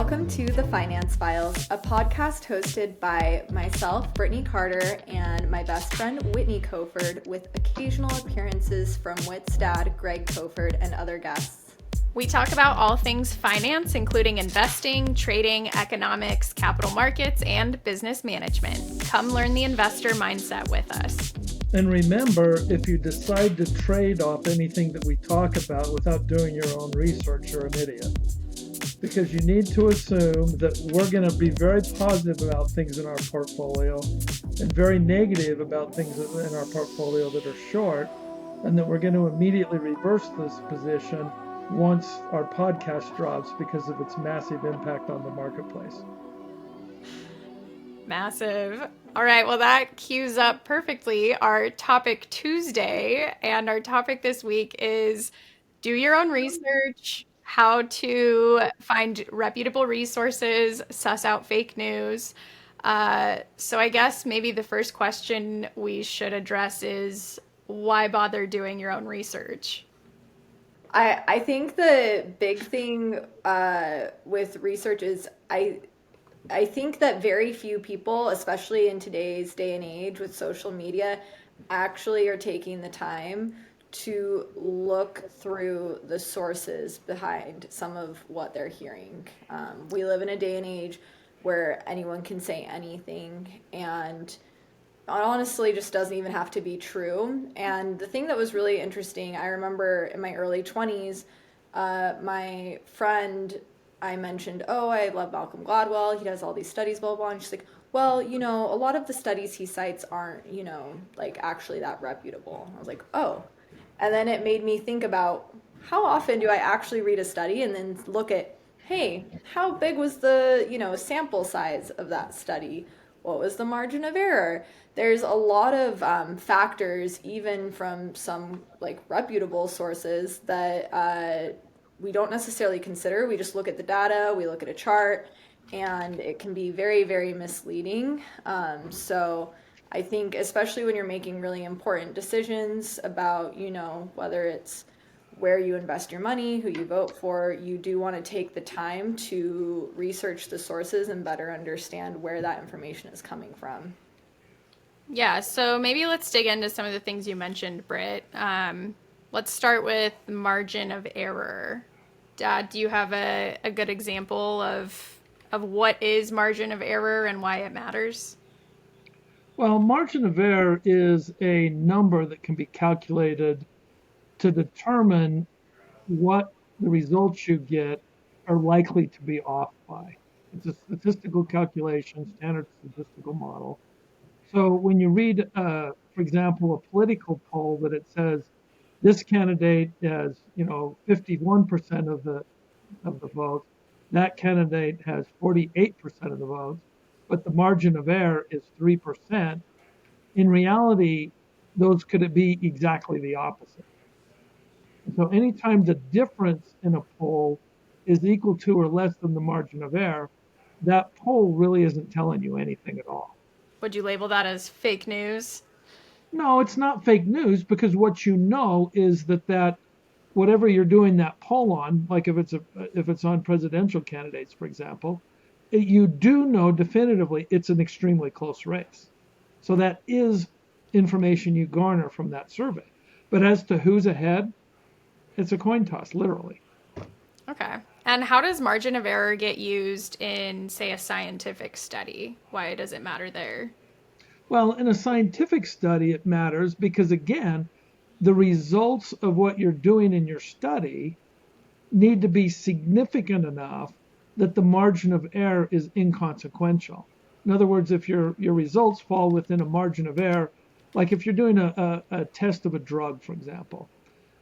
Welcome to The Finance Files, a podcast hosted by myself, Brittany Carter, and my best friend, Whitney Coford, with occasional appearances from Whit's dad, Greg Coford, and other guests. We talk about all things finance, including investing, trading, economics, capital markets, and business management. Come learn the investor mindset with us. And remember, if you decide to trade off anything that we talk about without doing your own research, you're an idiot. Because you need to assume that we're going to be very positive about things in our portfolio and very negative about things in our portfolio that are short, and that we're going to immediately reverse this position once our podcast drops because of its massive impact on the marketplace. Massive. All right, well, that cues up perfectly our topic Tuesday, and our topic this week is do your own research, how to find reputable resources, suss out fake news. So I guess maybe the first question we should address is why bother doing your own research? I think the big thing with research is I think that very few people, especially in today's day and age with social media, actually are taking the time to look through the sources behind some of what they're hearing. We live in a day and age where anyone can say anything, and it honestly just doesn't even have to be true. And the thing that was really interesting, I remember in my early 20s, my friend, I mentioned, oh, I love Malcolm Gladwell, he does all these studies, blah, blah, blah. And she's like, well, a lot of the studies he cites aren't, like actually that reputable. I was like, oh. And then it made me think about how often do I actually read a study and then look at, hey, how big was the, sample size of that study? What was the margin of error? There's a lot of factors, even from some like reputable sources, that we don't necessarily consider. We just look at the data, we look at a chart, and it can be very, very misleading. So I think especially when you're making really important decisions about, whether it's where you invest your money, who you vote for, you do want to take the time to research the sources and better understand where that information is coming from. Yeah, so maybe let's dig into some of the things you mentioned, Brit. Let's start with margin of error. Dad, do you have a good example of what is margin of error and why it matters? Well, margin of error is a number that can be calculated to determine what the results you get are likely to be off by. It's a statistical calculation, standard statistical model. So when you read, for example, a political poll that it says this candidate has, 51% of the votes, that candidate has 48% of the votes, but the margin of error is 3%. In reality, those could be exactly the opposite. So anytime the difference in a poll is equal to or less than the margin of error, that poll really isn't telling you anything at all. Would you label that as fake news? No, it's not fake news, because what you know is that whatever you're doing that poll on, like if it's on presidential candidates, for example, you do know definitively it's an extremely close race. So that is information you garner from that survey. But as to who's ahead, it's a coin toss, literally. Okay. And how does margin of error get used in, say, a scientific study? Why does it matter there? Well, in a scientific study, it matters because, again, the results of what you're doing in your study need to be significant enough that the margin of error is inconsequential. In other words, if your results fall within a margin of error, like if you're doing a test of a drug, for example,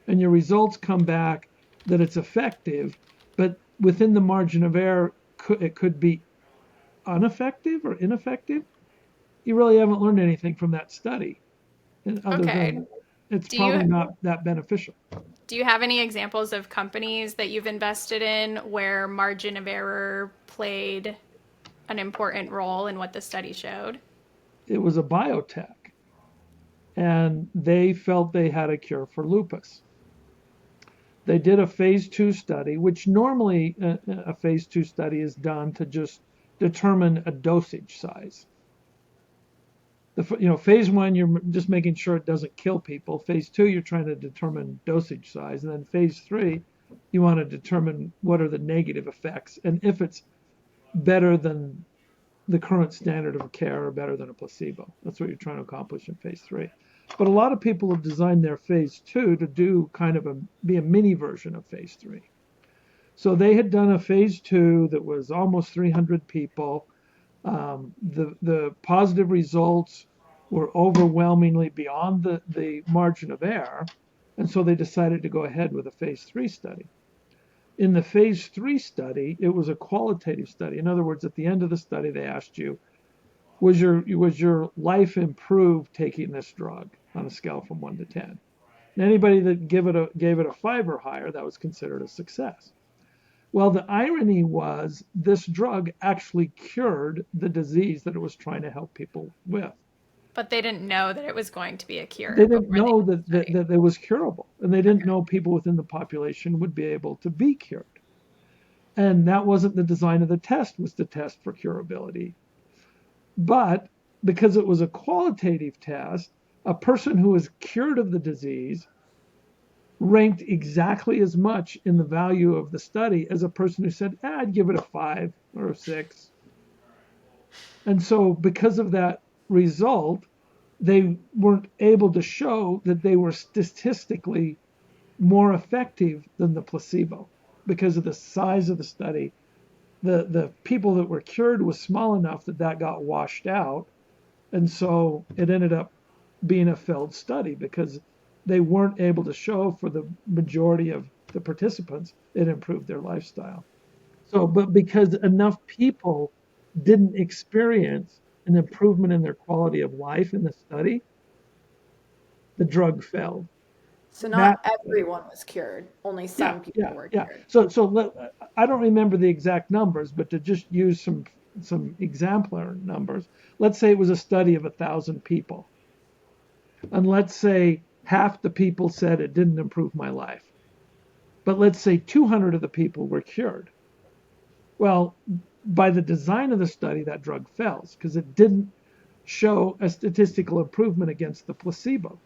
and your results come back that it's effective, but within the margin of error, it could be ineffective, you really haven't learned anything from that study, other than it's probably not that beneficial. Do you have any examples of companies that you've invested in where margin of error played an important role in what the study showed? It was a biotech, and they felt they had a cure for lupus. They did a phase 2 study, which normally a phase 2 study is done to just determine a dosage size. Phase 1, you're just making sure it doesn't kill people. Phase 2, you're trying to determine dosage size. And then phase 3, you want to determine what are the negative effects and if it's better than the current standard of care or better than a placebo. That's what you're trying to accomplish in phase 3. But a lot of people have designed their phase 2 to do be a mini version of phase 3. So they had done a phase 2 that was almost 300 people. The positive results were overwhelmingly beyond the margin of error, and so they decided to go ahead with a phase 3 study. In the phase 3 study, it was a qualitative study. In other words, at the end of the study, they asked you, was your life improved taking this drug on a scale from 1 to 10? And anybody that gave it a 5 or higher, that was considered a success. Well, the irony was this drug actually cured the disease that it was trying to help people with. But they didn't know that it was going to be a cure. They didn't know that it was curable, and they didn't know people within the population would be able to be cured. And that wasn't the design of the test, was to test for curability. But because it was a qualitative test, a person who was cured of the disease ranked exactly as much in the value of the study as a person who said, I'd give it a 5 or a 6. And so because of that result, they weren't able to show that they were statistically more effective than the placebo because of the size of the study. The people that were cured was small enough that got washed out. And so it ended up being a failed study because they weren't able to show for the majority of the participants it improved their lifestyle. So, but because enough people didn't experience an improvement in their quality of life in the study, the drug failed. So not everyone was cured. Only some people were cured. So I don't remember the exact numbers, but to just use some exemplar numbers, let's say it was a study of 1,000 people. And let's say half the people said it didn't improve my life. But let's say 200 of the people were cured. Well, by the design of the study, that drug fails because it didn't show a statistical improvement against the placebo,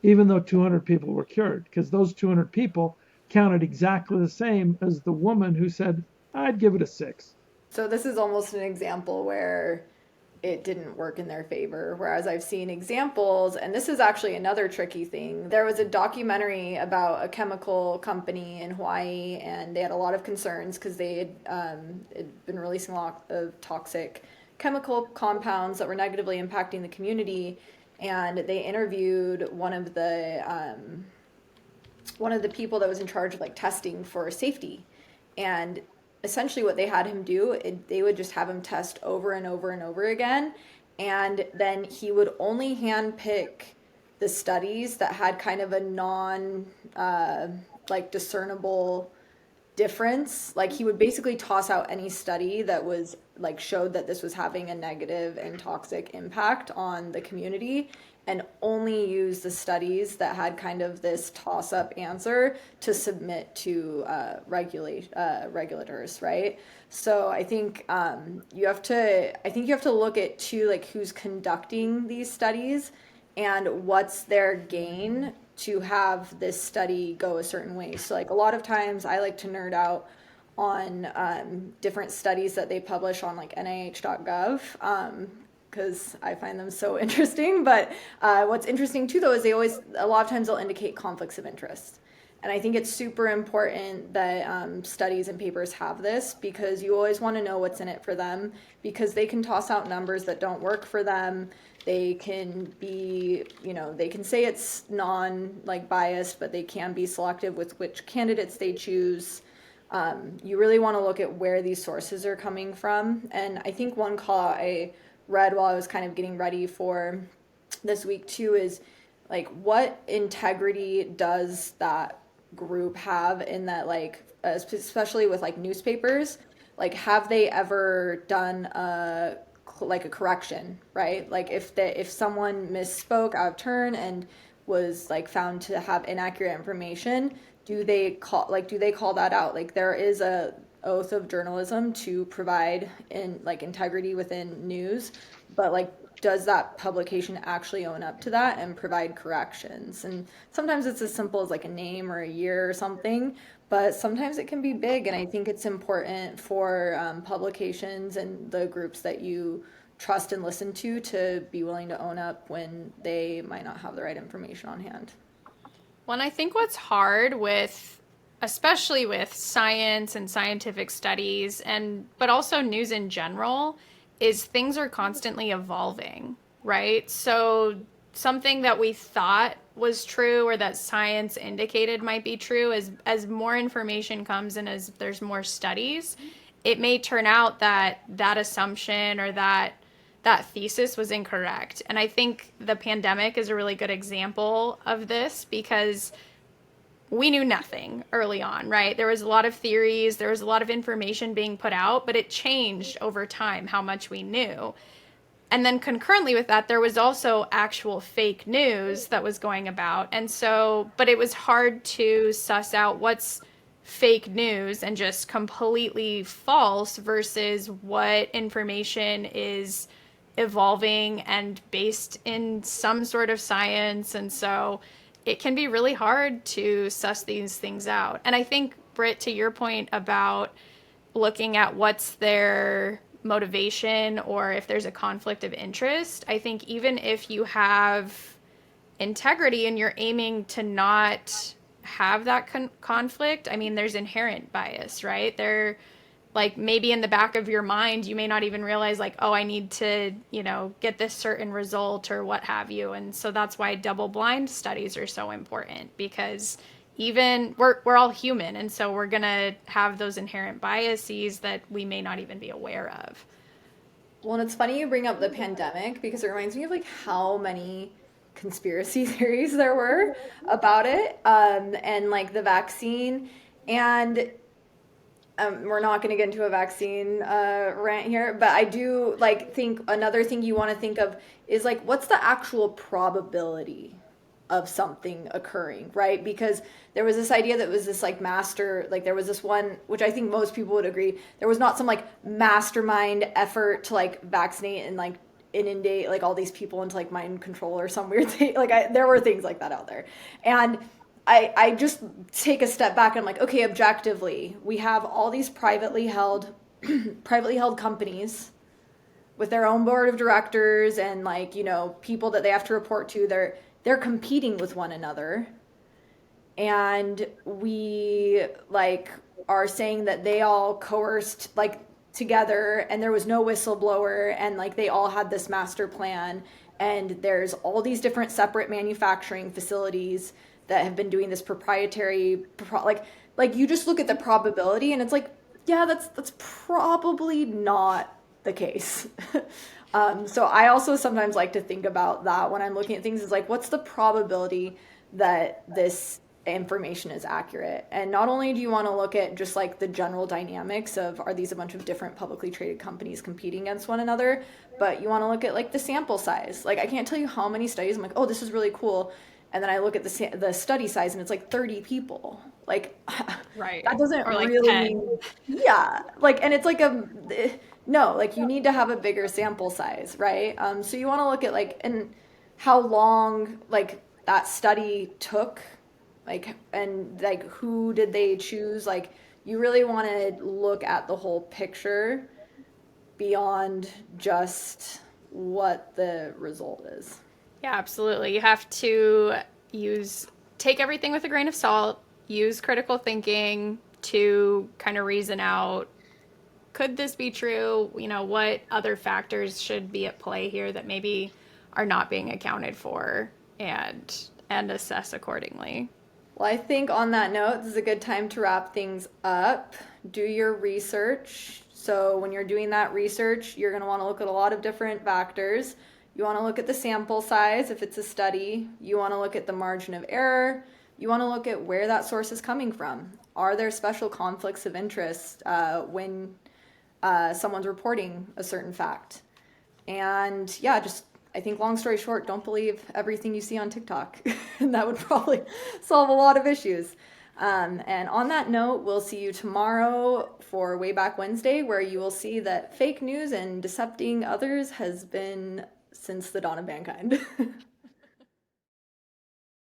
even though 200 people were cured, because those 200 people counted exactly the same as the woman who said, I'd give it a 6. So this is almost an example where it didn't work in their favor. Whereas I've seen examples, and this is actually another tricky thing. There was a documentary about a chemical company in Hawaii, and they had a lot of concerns because they had been releasing a lot of toxic chemical compounds that were negatively impacting the community. And they interviewed one of the people that was in charge of like testing for safety, and essentially what they had him do, they would just have him test over and over and over again, and then he would only handpick the studies that had kind of a non like discernible difference. Like he would basically toss out any study that was like showed that this was having a negative and toxic impact on the community, and only use the studies that had kind of this toss-up answer to submit to regulators, right? So I think you have to look at too, like who's conducting these studies and what's their gain to have this study go a certain way. So like a lot of times I like to nerd out on different studies that they publish on like NIH.gov, because I find them so interesting. But what's interesting too, though, is a lot of times they'll indicate conflicts of interest. And I think it's super important that studies and papers have this, because you always want to know what's in it for them, because they can toss out numbers that don't work for them. They can be, they can say it's biased, but they can be selective with which candidates they choose. You really want to look at where these sources are coming from. And I think one call I read while I was kind of getting ready for this week too is like, what integrity does that group have in that, like, especially with like newspapers, like have they ever done a correction, right? Like if someone misspoke out of turn and was like found to have inaccurate information, do they call that out? Like there is a oath of journalism to provide in like integrity within news, but like does that publication actually own up to that and provide corrections? And sometimes it's as simple as like a name or a year or something, but sometimes it can be big. And I think it's important for publications and the groups that you trust and listen to be willing to own up when they might not have the right information on hand. Well, and I think what's hard with, especially with science and scientific studies, and but also news in general, is things are constantly evolving, right? So something that we thought was true or that science indicated might be true, as more information comes and as there's more studies, it may turn out that that assumption or that thesis was incorrect. And I think the pandemic is a really good example of this because we knew nothing early on, right? There was a lot of theories, there was a lot of information being put out, but it changed over time how much we knew. And then concurrently with that, there was also actual fake news that was going about. And so, but it was hard to suss out what's fake news and just completely false versus what information is evolving and based in some sort of science. And so it can be really hard to suss these things out. And I think, Britt, to your point about looking at what's their motivation or if there's a conflict of interest, I think even if you have integrity and you're aiming to not have that conflict, I mean, there's inherent bias, right? There, like maybe in the back of your mind, you may not even realize like, oh, I need to, get this certain result or what have you. And so that's why double blind studies are so important because even we're all human. And so we're going to have those inherent biases that we may not even be aware of. Well, and it's funny you bring up the pandemic because it reminds me of like how many conspiracy theories there were about it, and like the vaccine. And we're not going to get into a vaccine rant here, but I do like think another thing you want to think of is like what's the actual probability of something occurring, right? Because there was this idea that was this like like there was this one, which I think most people would agree, there was not some like mastermind effort to like vaccinate and like inundate like all these people into like mind control or some weird thing. There were things like that out there. And I just take a step back and I'm like, okay, objectively, we have all these privately held companies with their own board of directors and like, people that they have to report to. They're competing with one another. And we like are saying that they all coerced like together and there was no whistleblower and like they all had this master plan and there's all these different separate manufacturing facilities that have been doing this proprietary like you just look at the probability and it's like, yeah, that's probably not the case. So I also sometimes like to think about that when I'm looking at things is like, what's the probability that this information is accurate? And not only do you want to look at just like the general dynamics of are these a bunch of different publicly traded companies competing against one another, but you want to look at like the sample size. Like I can't tell you how many studies I'm like, oh, this is really cool. And then I look at the study size and it's like 30 people. Like Right. that doesn't Or like really 10. mean, yeah. Like, and it's like no, like you need to have a bigger sample size, right? So you want to look at like, and how long like that study took, like, and like who did they choose? Like you really want to look at the whole picture beyond just what the result is. Yeah, absolutely. You have to take everything with a grain of salt, use critical thinking to kind of reason out, could this be true? What other factors should be at play here that maybe are not being accounted for and assess accordingly. Well, I think on that note, this is a good time to wrap things up. Do your research. So when you're doing that research, you're going to want to look at a lot of different factors. You want to look at the sample size if it's a study. You want to look at the margin of error. You want to look at where that source is coming from. Are there special conflicts of interest when someone's reporting a certain fact? And yeah, just I think, long story short, don't believe everything you see on TikTok. And that would probably solve a lot of issues. And on that note, we'll see you tomorrow for Wayback Wednesday, where you will see that fake news and decepting others has been since the dawn of mankind.